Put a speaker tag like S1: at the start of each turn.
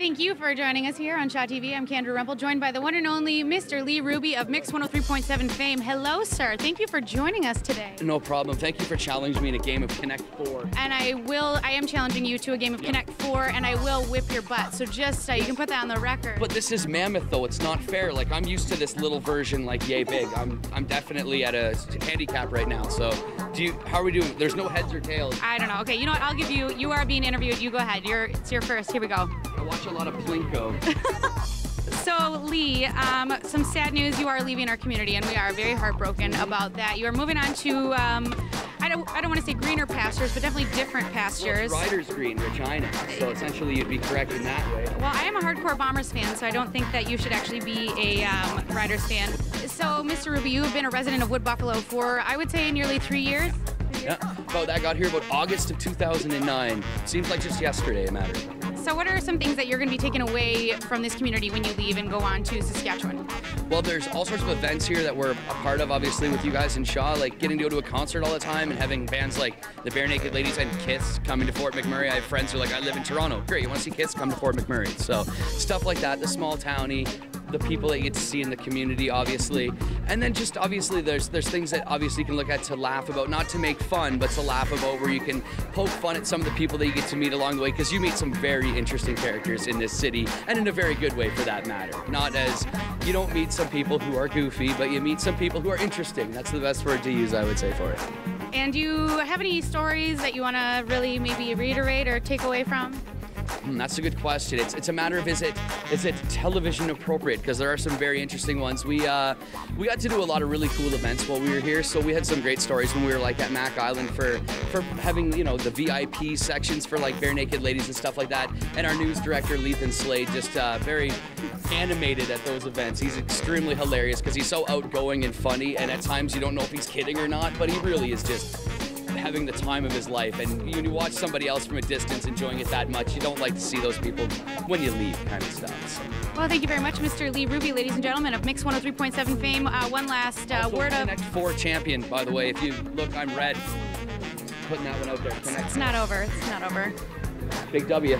S1: thank you for joining us here on Shaw TV. I'm Chandra joined by the one and only Mr. Lee Ruby of Mix 103.7 fame. Hello, sir. Thank you for joining us today.
S2: No problem. Thank you for challenging me in a game of Connect 4.
S1: And I am challenging you to a game of Connect 4, and I will whip your butt. So just, you can put that on the record.
S2: But this is mammoth, though. It's not fair. Like, I'm used to this little version, like, yay big. I'm definitely at a handicap right now. So, how are we doing? There's no heads or tails.
S1: I don't know. Okay, you know what? I'll give you, you are being interviewed. You go ahead. It's your first. Here we go.
S2: I watch a lot of Plinko.
S1: So, Lee, some sad news. You are leaving our community, and we are very heartbroken about that. You are moving on to, I don't want to say greener pastures, but definitely different pastures.
S2: Well, Riders Green, Regina. So essentially, you'd be correct in that way.
S1: Well, I am a hardcore Bombers fan, so I don't think that you should actually be a Riders fan. So, Mr. Ruby, you have been a resident of Wood Buffalo for, I would say, nearly 3 years.
S2: Yeah, I got here about August of 2009. Seems like just yesterday, a matter.
S1: So what are some things that you're going to be taking away from this community when you leave and go on to Saskatchewan?
S2: Well, there's all sorts of events here that we're a part of, obviously, with you guys in Shaw, like getting to go to a concert all the time and having bands like the Bare Naked Ladies and Kiss coming to Fort McMurray. I have friends who are like, I live in Toronto. Great, you want to see Kiss? Come to Fort McMurray. So stuff like that, the small towny, the people that you get to see in the community, obviously. And then just obviously there's things that obviously you can look at to laugh about, not to make fun, but to laugh about, where you can poke fun at some of the people that you get to meet along the way, because you meet some very interesting characters in this city, and in a very good way for that matter. Not as, you don't meet some people who are goofy, but you meet some people who are interesting. That's the best word to use, I would say, for it.
S1: And do you have any stories that you want to really maybe reiterate or take away from?
S2: That's a good question. It's a matter of is it television appropriate? Because there are some very interesting ones. We got to do a lot of really cool events while we were here, so we had some great stories when we were like at Mac Island for having, you know, the VIP sections for like Bare Naked Ladies and stuff like that. And our news director Lethan Slade just very animated at those events. He's extremely hilarious because he's so outgoing and funny, and at times you don't know if he's kidding or not, but he really is just having the time of his life. And when you watch somebody else from a distance enjoying it that much, you don't like to see those people when you leave, kind of stuff. So.
S1: Well, thank you very much, Mr. Lee Ruby, ladies and gentlemen, of Mix 103.7 fame. One last word of...
S2: Connect 4 champion, by the way. If you look, I'm red. Putting that one out there.
S1: It's not over. It's not over.
S2: Big W.